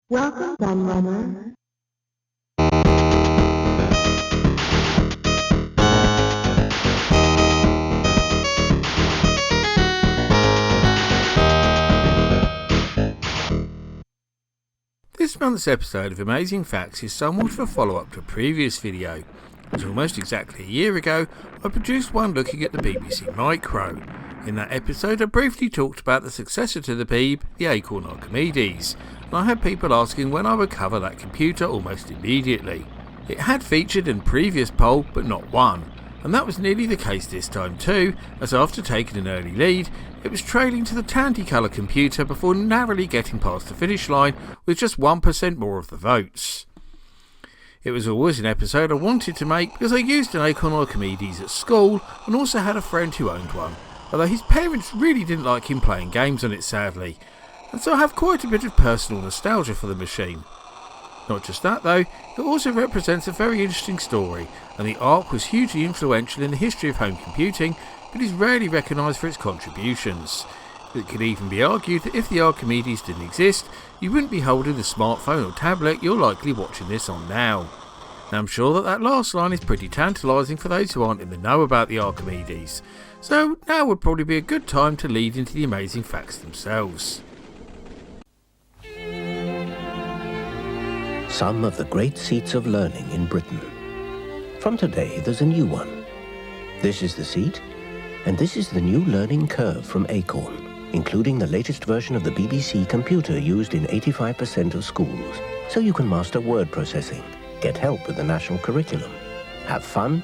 Welcome, Gunrunner. This month's episode of Amazing Facts is somewhat of a follow-up to a previous video, as almost exactly a year ago I produced one looking at the BBC Micro. In that episode I briefly talked about the successor to the Beeb, the Acorn Archimedes, and I had people asking when I would cover that computer almost immediately. It had featured in a previous poll but not won, and that was nearly the case this time too, as after taking an early lead, it was trailing to the Tandy-colour computer before narrowly getting past the finish line with just 1% more of the votes. It was always an episode I wanted to make because I used an Acorn Archimedes at school and also had a friend who owned one, although his parents really didn't like him playing games on it sadly, and so I have quite a bit of personal nostalgia for the machine. Not just that though, it also represents a very interesting story, and the ARC was hugely influential in the history of home computing, but is rarely recognised for its contributions. It could even be argued that if the Archimedes didn't exist, you wouldn't be holding the smartphone or tablet you're likely watching this on now. Now I'm sure that last line is pretty tantalising for those who aren't in the know about the Archimedes, so now would probably be a good time to lead into the amazing facts themselves. Some of the great seats of learning in Britain. From today, there's a new one. This is the seat, and this is the new learning curve from Acorn, including the latest version of the BBC computer used in 85% of schools, so you can master word processing, get help with the national curriculum, have fun,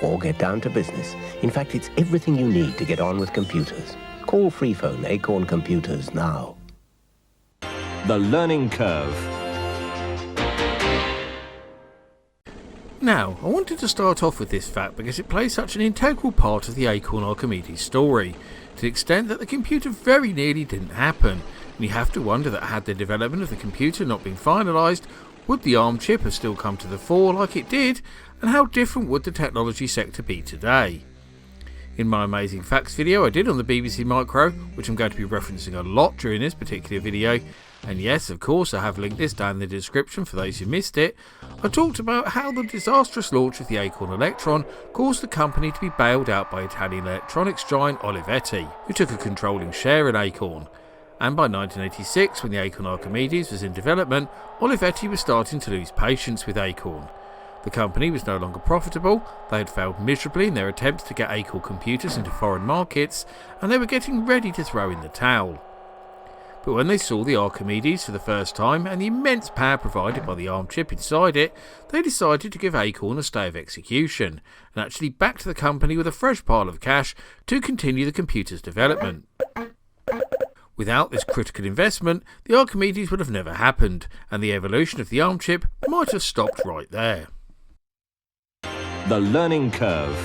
or get down to business. In fact, it's everything you need to get on with computers. Call Freephone Acorn Computers now. The Learning Curve. Now, I wanted to start off with this fact because it plays such an integral part of the Acorn Archimedes story, to the extent that the computer very nearly didn't happen, and you have to wonder that had the development of the computer not been finalised, would the ARM chip have still come to the fore like it did, and how different would the technology sector be today? In my Amazing Facts video I did on the BBC Micro, which I'm going to be referencing a lot during this particular video, and yes, of course I have linked this down in the description for those who missed it, I talked about how the disastrous launch of the Acorn Electron caused the company to be bailed out by Italian electronics giant Olivetti, who took a controlling share in Acorn. And by 1986, when the Acorn Archimedes was in development, Olivetti was starting to lose patience with Acorn. The company was no longer profitable, they had failed miserably in their attempts to get Acorn computers into foreign markets, and they were getting ready to throw in the towel. But when they saw the Archimedes for the first time and the immense power provided by the ARM chip inside it, they decided to give Acorn a stay of execution, and actually backed the company with a fresh pile of cash to continue the computer's development. Without this critical investment, the Archimedes would have never happened, and the evolution of the ARM chip might have stopped right there. The Learning Curve.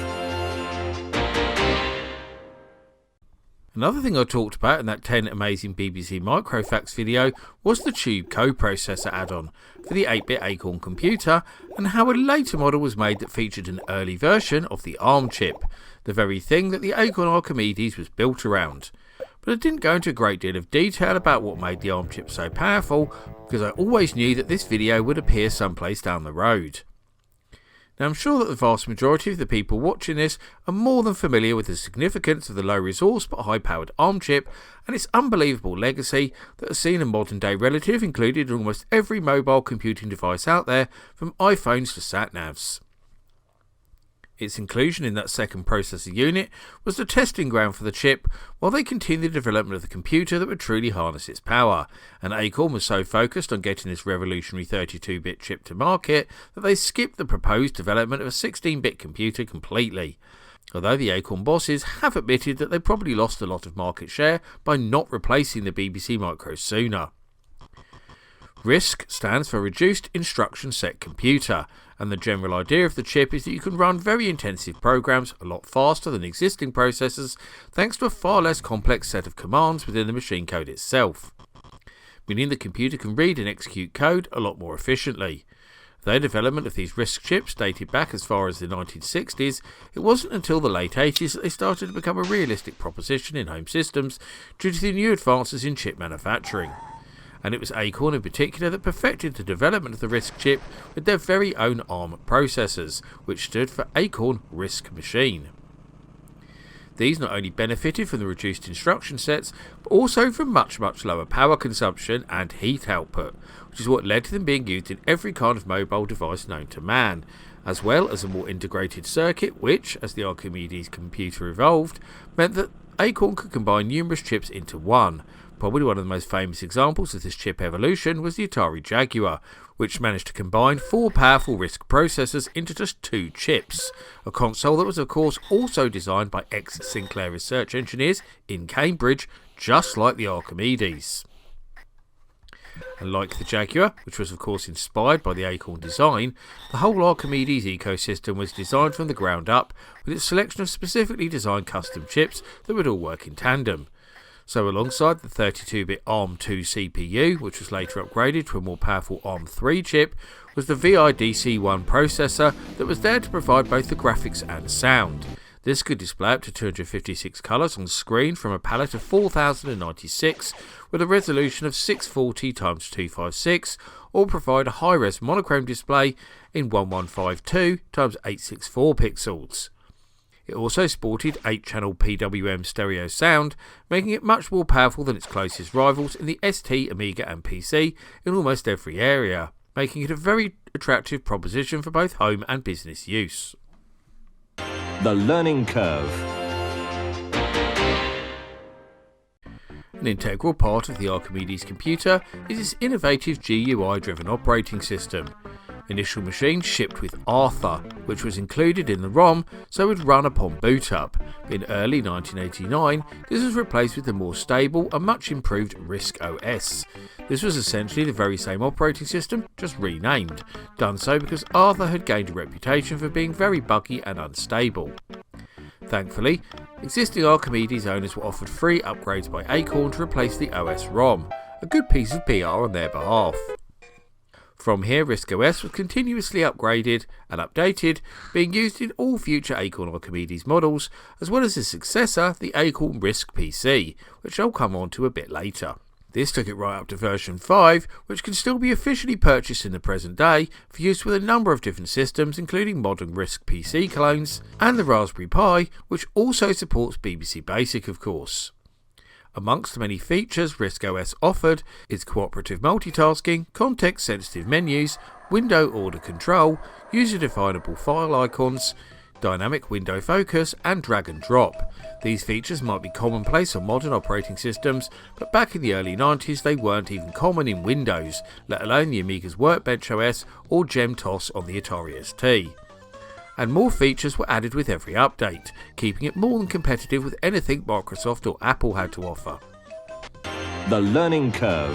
Another thing I talked about in that 10 amazing BBC Micro Facts video was the Tube coprocessor add-on for the 8-bit Acorn computer, and how a later model was made that featured an early version of the ARM chip, the very thing that the Acorn Archimedes was built around. But I didn't go into a great deal of detail about what made the ARM chip so powerful, because I always knew that this video would appear someplace down the road. Now I'm sure that the vast majority of the people watching this are more than familiar with the significance of the low resource but high powered ARM chip and its unbelievable legacy that has seen a modern day relative included in almost every mobile computing device out there, from iPhones to sat-navs. Its inclusion in that second processor unit was the testing ground for the chip while they continued the development of the computer that would truly harness its power, and Acorn was so focused on getting this revolutionary 32-bit chip to market that they skipped the proposed development of a 16-bit computer completely. Although the Acorn bosses have admitted that they probably lost a lot of market share by not replacing the BBC Micro sooner. RISC stands for Reduced Instruction Set Computer, and the general idea of the chip is that you can run very intensive programs a lot faster than existing processors thanks to a far less complex set of commands within the machine code itself, meaning the computer can read and execute code a lot more efficiently. Though development of these RISC chips dated back as far as the 1960s, it wasn't until the late 80s that they started to become a realistic proposition in home systems due to the new advances in chip manufacturing. and it was Acorn in particular that perfected the development of the RISC chip with their very own ARM processors, which stood for Acorn RISC Machine. These not only benefited from the reduced instruction sets, but also from much lower power consumption and heat output, which is what led to them being used in every kind of mobile device known to man, as well as a more integrated circuit which, as the Archimedes computer evolved, meant that Acorn could combine numerous chips into one. Probably one of the most famous examples of this chip evolution was the Atari Jaguar, which managed to combine 4 powerful RISC processors into just 2 chips, a console that was of course also designed by ex-Sinclair research engineers in Cambridge, just like the Archimedes. And like the Jaguar, which was of course inspired by the Acorn design, the whole Archimedes ecosystem was designed from the ground up with its selection of specifically designed custom chips that would all work in tandem. So alongside the 32-bit ARM2 CPU, which was later upgraded to a more powerful ARM3 chip, was the VIDC1 processor that was there to provide both the graphics and sound. This could display up to 256 colours on screen from a palette of 4096 with a resolution of 640x256, or provide a high-res monochrome display in 1152x864 pixels. It also sported 8-channel PWM stereo sound, making it much more powerful than its closest rivals in the ST, Amiga and PC in almost every area, making it a very attractive proposition for both home and business use. The learning curve. An integral part of the Archimedes computer is its innovative GUI-driven operating system. Initial machines shipped with Arthur, which was included in the ROM so it would run upon boot up. In early 1989, this was replaced with the more stable and much improved RISC OS. This was essentially the very same operating system, just renamed, done so because Arthur had gained a reputation for being very buggy and unstable. Thankfully, existing Archimedes owners were offered free upgrades by Acorn to replace the OS ROM, a good piece of PR on their behalf. From here, RISC OS was continuously upgraded and updated, being used in all future Acorn Archimedes models, as well as its successor, the Acorn RISC PC, which I'll come on to a bit later. This took it right up to version 5, which can still be officially purchased in the present day for use with a number of different systems, including modern RISC PC clones, and the Raspberry Pi, which also supports BBC Basic of course. Amongst the many features RISC OS offered is cooperative multitasking, context-sensitive menus, window order control, user-definable file icons, dynamic window focus, and drag and drop. These features might be commonplace on modern operating systems, but back in the early 90s they weren't even common in Windows, let alone the Amiga's Workbench OS or GEM-TOS on the Atari ST. And more features were added with every update, keeping it more than competitive with anything Microsoft or Apple had to offer. The learning curve.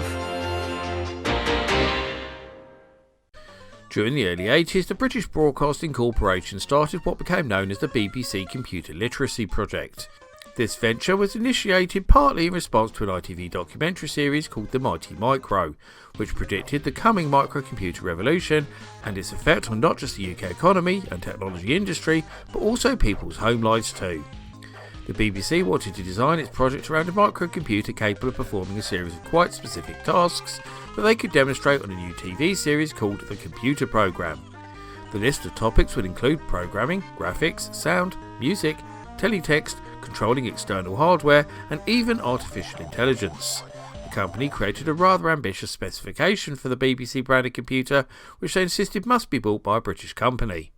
During the early 80s, the British Broadcasting Corporation started what became known as the BBC Computer Literacy Project. This venture was initiated partly in response to an ITV documentary series called The Mighty Micro, which predicted the coming microcomputer revolution and its effect on not just the UK economy and technology industry, but also people's home lives too. The BBC wanted to design its project around a microcomputer capable of performing a series of quite specific tasks that they could demonstrate on a new TV series called The Computer Programme. The list of topics would include programming, graphics, sound, music, teletext, controlling external hardware, and even artificial intelligence. The company created a rather ambitious specification for the BBC branded computer, which they insisted must be built by a British company.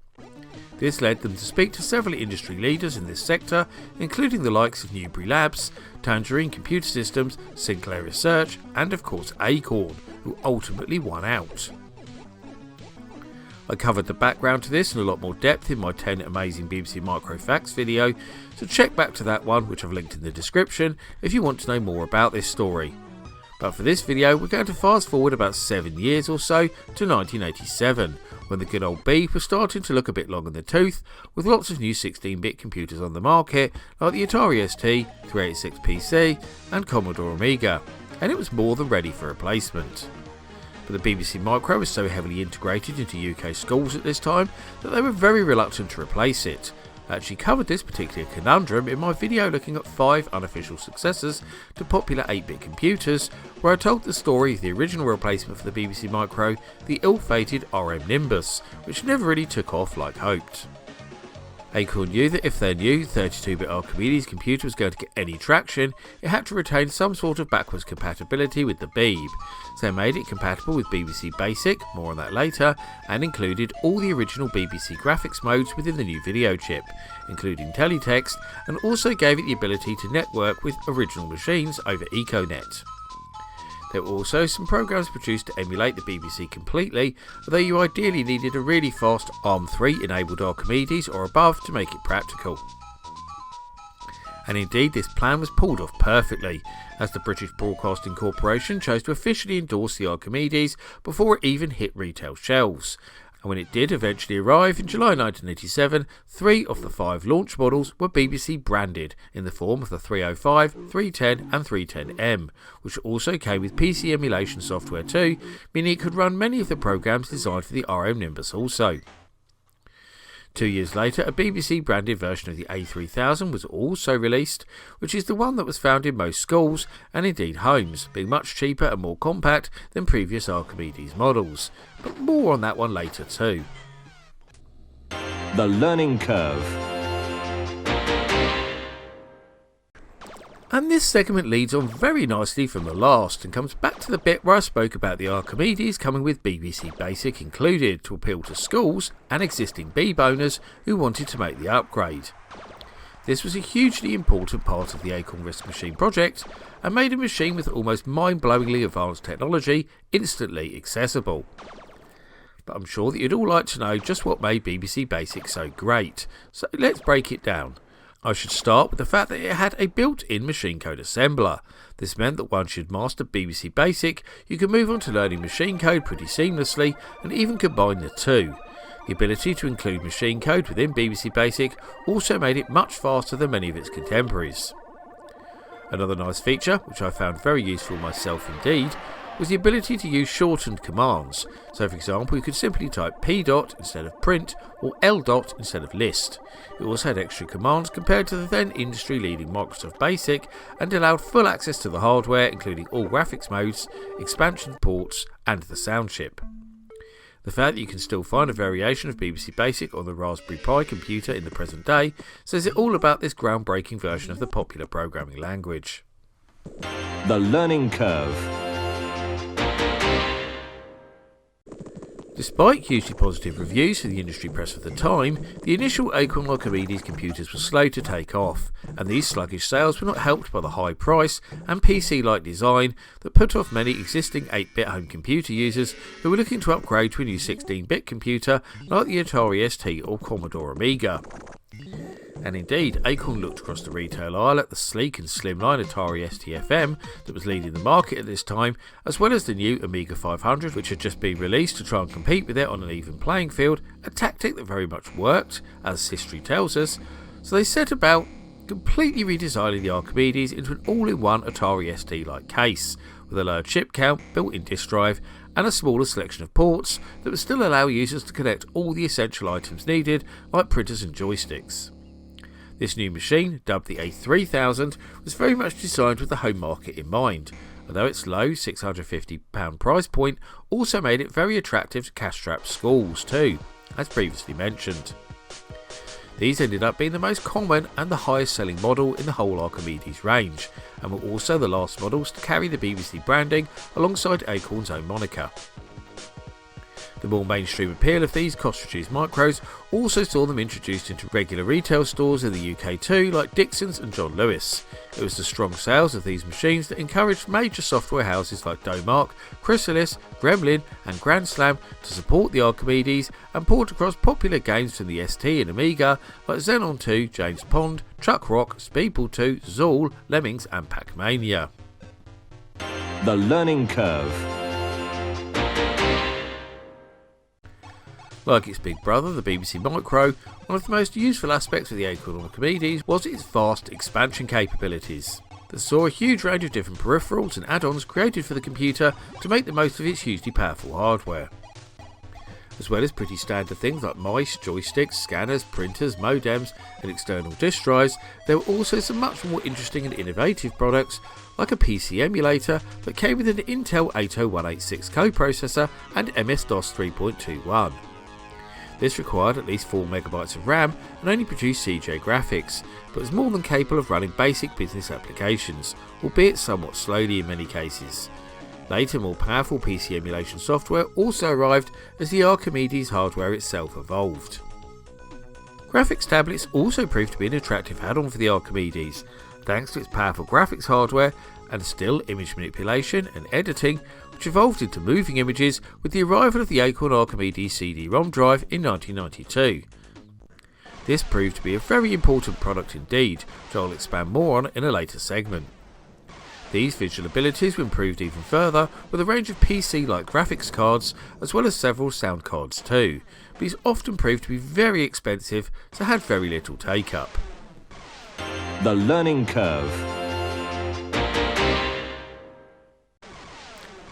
This led them to speak to several industry leaders in this sector, including the likes of Newbury Labs, Tangerine Computer Systems, Sinclair Research, and of course Acorn, who ultimately won out. I covered the background to this in a lot more depth in my 10 amazing BBC Micro Facts video, so check back to that one, which I've linked in the description, if you want to know more about this story. But for this video, we're going to fast forward about 7 years or so to 1987, when the good old beef was starting to look a bit long in the tooth, with lots of new 16-bit computers on the market, like the Atari ST, 386PC, and Commodore Amiga, and it was more than ready for replacement. But the BBC Micro was so heavily integrated into UK schools at this time that they were very reluctant to replace it, I actually covered this particular conundrum in my video looking at 5 unofficial successors to popular 8-bit computers, where I told the story of the original replacement for the BBC Micro, the ill-fated RM Nimbus, which never really took off like hoped. Acorn knew that if their new 32-bit Archimedes computer was going to get any traction, it had to retain some sort of backwards compatibility with the Beeb, so they made it compatible with BBC Basic, more on that later, and included all the original BBC graphics modes within the new video chip, including teletext, and also gave it the ability to network with original machines over Econet. There were also some programs produced to emulate the BBC completely, although you ideally needed a really fast ARM3 enabled Archimedes or above to make it practical. And indeed this plan was pulled off perfectly, as the British Broadcasting Corporation chose to officially endorse the Archimedes before it even hit retail shelves. And when it did eventually arrive in July 1987, 3 of the 5 launch models were BBC branded in the form of the 305, 310 and 310M, which also came with PC emulation software too, meaning it could run many of the programs designed for the RM Nimbus also. 2 years later, a BBC branded version of the A3000 was also released, which is the one that was found in most schools and indeed homes, being much cheaper and more compact than previous Archimedes models, but more on that one later too. The learning curve. And this segment leads on very nicely from the last and comes back to the bit where I spoke about the Archimedes coming with BBC Basic included to appeal to schools and existing Beeb owners who wanted to make the upgrade. This was a hugely important part of the Acorn RISC machine project and made a machine with almost mind-blowingly advanced technology instantly accessible. But I'm sure that you'd all like to know just what made BBC Basic so great, so let's break it down. I should start with the fact that it had a built-in machine code assembler. This meant that once you'd mastered BBC Basic, you could move on to learning machine code pretty seamlessly and even combine the two. The ability to include machine code within BBC Basic also made it much faster than many of its contemporaries. Another nice feature, which I found very useful myself indeed, was the ability to use shortened commands. So for example, you could simply type p dot instead of print or l dot instead of list. It also had extra commands compared to the then industry leading Microsoft Basic and allowed full access to the hardware, including all graphics modes, expansion ports and the sound chip. The fact that you can still find a variation of BBC Basic on the Raspberry Pi computer in the present day says it all about this groundbreaking version of the popular programming language. The learning curve. Despite hugely positive reviews from the industry press of the time, the initial Acorn Archimedes computers were slow to take off, and these sluggish sales were not helped by the high price and PC-like design that put off many existing 8-bit home computer users who were looking to upgrade to a new 16-bit computer like the Atari ST or Commodore Amiga. And indeed, Acorn looked across the retail aisle at the sleek and slimline Atari ST-FM that was leading the market at this time, as well as the new Amiga 500 which had just been released to try and compete with it on an even playing field, a tactic that very much worked, as history tells us, so they set about completely redesigning the Archimedes into an all-in-one Atari ST-like case, with a lower chip count, built-in disk drive, and a smaller selection of ports that would still allow users to connect all the essential items needed, like printers and joysticks. This new machine, dubbed the A3000, was very much designed with the home market in mind, although its low £650 price point also made it very attractive to cash-strapped schools too, as previously mentioned. These ended up being the most common and the highest selling model in the whole Archimedes range, and were also the last models to carry the BBC branding alongside Acorn's own moniker. The more mainstream appeal of these cost-reduced micros also saw them introduced into regular retail stores in the UK too, like Dixon's and John Lewis. It was the strong sales of these machines that encouraged major software houses like Domark, Chrysalis, Gremlin and Grand Slam to support the Archimedes and port across popular games from the ST and Amiga like Xenon 2, James Pond, Chuck Rock, Speedball 2, Zool, Lemmings and Pac-Mania. The learning curve. Like its big brother, the BBC Micro, one of the most useful aspects of the Acorn Archimedes was its vast expansion capabilities that saw a huge range of different peripherals and add-ons created for the computer to make the most of its hugely powerful hardware. As well as pretty standard things like mice, joysticks, scanners, printers, modems and external disk drives, there were also some much more interesting and innovative products like a PC emulator that came with an Intel 80186 coprocessor and MS-DOS 3.21. This required at least 4MB of RAM and only produced CJ graphics, but was more than capable of running basic business applications, albeit somewhat slowly in many cases. Later, more powerful PC emulation software also arrived as the Archimedes hardware itself evolved. Graphics tablets also proved to be an attractive add-on for the Archimedes, thanks to its powerful graphics hardware and still image manipulation and editing, which evolved into moving images with the arrival of the Acorn Archimedes CD-ROM drive in 1992. This proved to be a very important product indeed, which I'll expand more on in a later segment. These visual abilities were improved even further with a range of PC-like graphics cards as well as several sound cards too, but these often proved to be very expensive, so had very little take-up. The learning curve.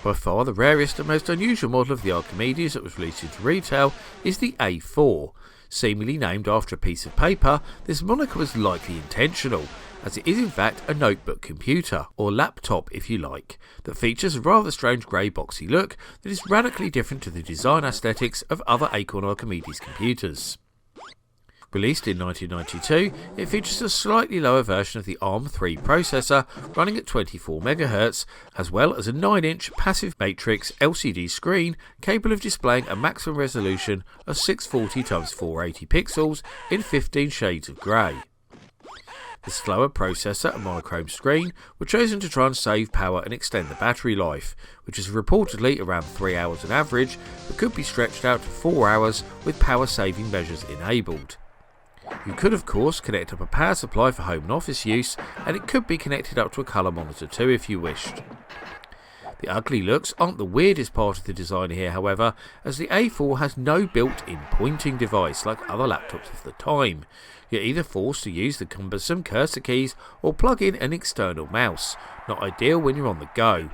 By far the rarest and most unusual model of the Archimedes that was released into retail is the A4. Seemingly named after a piece of paper, this moniker was likely intentional, as it is in fact a notebook computer, or laptop if you like, that features a rather strange grey boxy look that is radically different to the design aesthetics of other Acorn Archimedes computers. Released in 1992, it features a slightly lower version of the ARM3 processor running at 24MHz, as well as a 9-inch passive matrix LCD screen capable of displaying a maximum resolution of 640x480 pixels in 15 shades of grey. The slower processor and monochrome screen were chosen to try and save power and extend the battery life, which is reportedly around 3 hours on average, but could be stretched out to 4 hours with power saving measures enabled. You could of course connect up a power supply for home and office use, and it could be connected up to a colour monitor too if you wished. The ugly looks aren't the weirdest part of the design here however, as the A4 has no built-in pointing device like other laptops of the time. You're either forced to use the cumbersome cursor keys or plug in an external mouse, not ideal when you're on the go.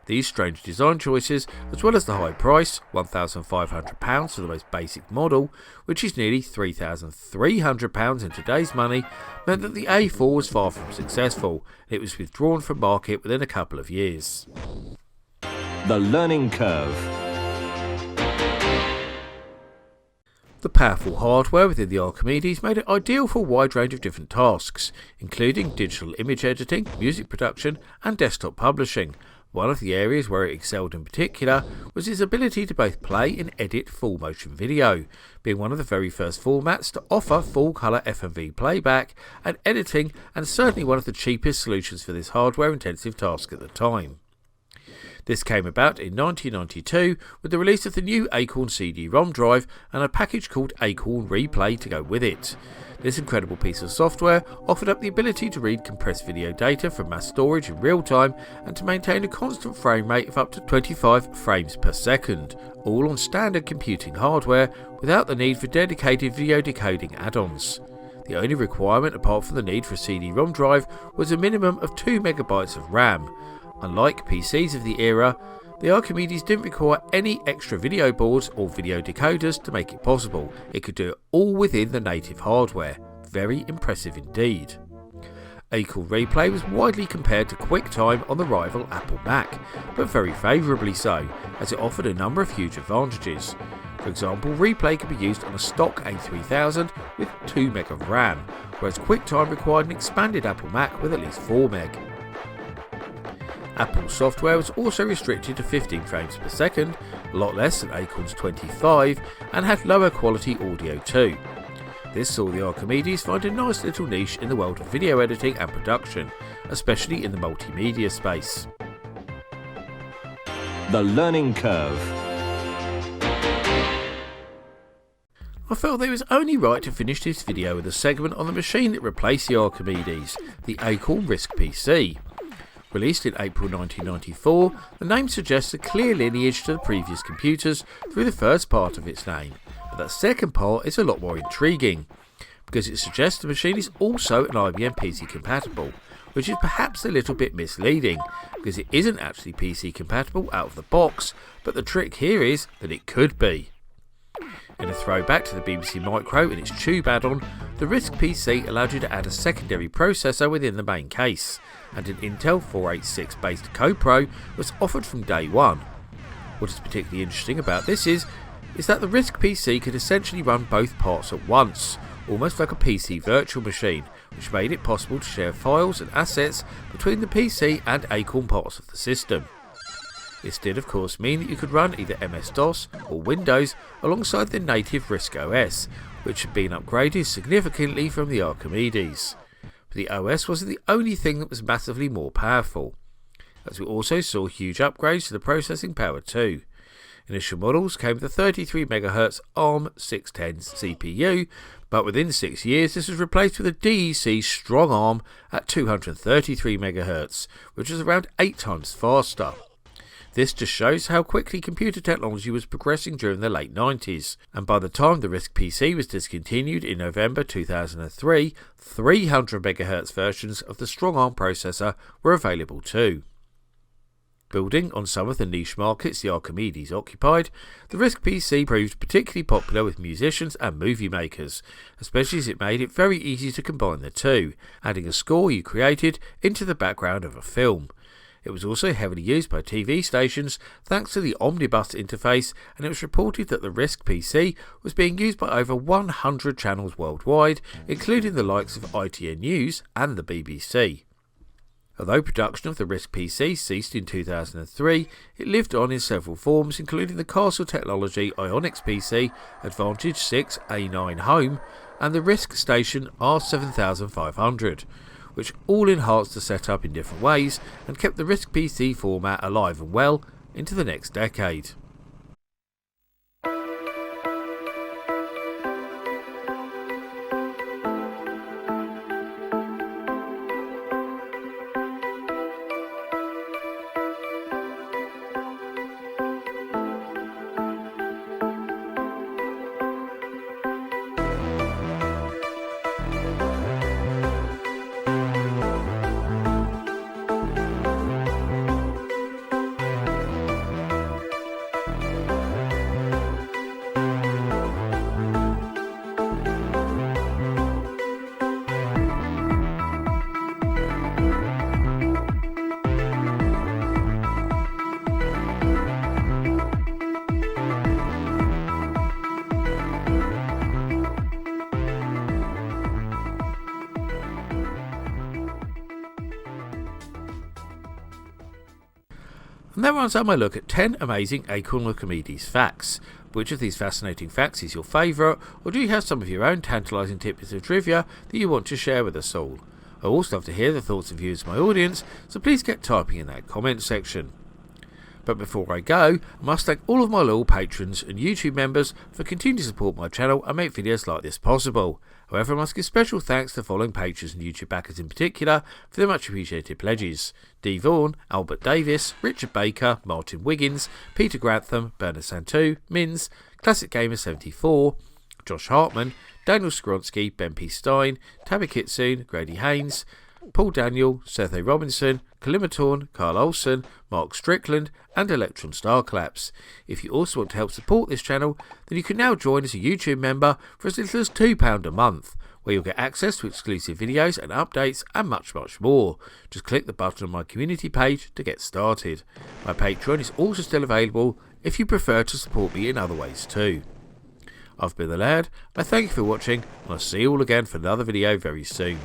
These strange design choices, as well as the high price, £1,500 for the most basic model, which is nearly £3,300 in today's money, meant that the A4 was far from successful, and it was withdrawn from market within a couple of years. The learning curve. The powerful hardware within the Archimedes made it ideal for a wide range of different tasks, including digital image editing, music production, and desktop publishing. One of the areas where it excelled in particular was its ability to both play and edit full motion video, being one of the very first formats to offer full colour FMV playback and editing, and certainly one of the cheapest solutions for this hardware intensive task at the time. This came about in 1992 with the release of the new Acorn CD-ROM drive and a package called Acorn Replay to go with it. This incredible piece of software offered up the ability to read compressed video data from mass storage in real time and to maintain a constant frame rate of up to 25 frames per second, all on standard computing hardware without the need for dedicated video decoding add-ons. The only requirement apart from the need for a CD-ROM drive was a minimum of 2MB of RAM. Unlike PCs of the era, the Archimedes didn't require any extra video boards or video decoders to make it possible. It could do it all within the native hardware. Very impressive indeed. Acorn Replay was widely compared to QuickTime on the rival Apple Mac, but very favourably so, as it offered a number of huge advantages. For example, Replay could be used on a stock A3000 with 2MB of RAM, whereas QuickTime required an expanded Apple Mac with at least 4MB. Apple's software was also restricted to 15 frames per second, a lot less than Acorn's 25, and had lower quality audio too. This saw the Archimedes find a nice little niche in the world of video editing and production, especially in the multimedia space. The learning curve. I felt that it was only right to finish this video with a segment on the machine that replaced the Archimedes, the Acorn RISC PC. Released in April 1994, the name suggests a clear lineage to the previous computers through the first part of its name, but that second part is a lot more intriguing, because it suggests the machine is also an IBM PC compatible, which is perhaps a little bit misleading, because it isn't actually PC compatible out of the box, but the trick here is that it could be. In a throwback to the BBC Micro and its tube add-on, the RISC PC allowed you to add a secondary processor within the main case, and an Intel 486 based CoPro was offered from day one. What is particularly interesting about this is that the RISC PC could essentially run both parts at once, almost like a PC virtual machine, which made it possible to share files and assets between the PC and Acorn parts of the system. This did of course mean that you could run either MS-DOS or Windows alongside the native RISC OS, which had been upgraded significantly from the Archimedes. But the OS wasn't the only thing that was massively more powerful, as we also saw huge upgrades to the processing power too. Initial models came with a 33 MHz ARM 610 CPU, but within 6 years this was replaced with a DEC strong ARM at 233 MHz, which was around 8 times faster. This just shows how quickly computer technology was progressing during the late 90s, and by the time the RISC PC was discontinued in November 2003, 300 MHz versions of the strong ARM processor were available too. Building on some of the niche markets the Archimedes occupied, the RISC PC proved particularly popular with musicians and movie makers, especially as it made it very easy to combine the two, adding a score you created into the background of a film. It was also heavily used by TV stations thanks to the omnibus interface, and it was reported that the RISC PC was being used by over 100 channels worldwide, including the likes of ITN News and the BBC. Although production of the RISC PC ceased in 2003, it lived on in several forms, including the Castle Technology Ionix PC, Advantage 6 A9 Home, and the RISC Station R7500, which all enhanced the setup in different ways and kept the RISC PC format alive and well into the next decade. And that runs out my look at 10 amazing Acorn Archimedes facts. Which of these fascinating facts is your favourite, or do you have some of your own tantalising tidbits of trivia that you want to share with us all? I also love to hear the thoughts and views of my audience, so please get typing in that comment section. But before I go, I must thank all of my loyal patrons and YouTube members for continuing to support my channel and make videos like this possible. However, I must give special thanks to the following patrons and YouTube backers in particular for their much appreciated pledges: Dee Vaughan, Albert Davis, Richard Baker, Martin Wiggins, Peter Grantham, Bernard Santu, Mins, Classic Gamer 74, Josh Hartman, Daniel Skronsky, Ben P. Stein, Tabby Kitsune, Grady Haynes, Paul Daniel, Seth A. Robinson, Kalimatorn, Carl Olsen, Mark Strickland and Electron Starclaps. If you also want to help support this channel, then you can now join as a YouTube member for as little as £2 a month, where you'll get access to exclusive videos and updates and much more. Just click the button on my community page to get started. My Patreon is also still available if you prefer to support me in other ways too. I've been the Lad, I thank you for watching, and I'll see you all again for another video very soon.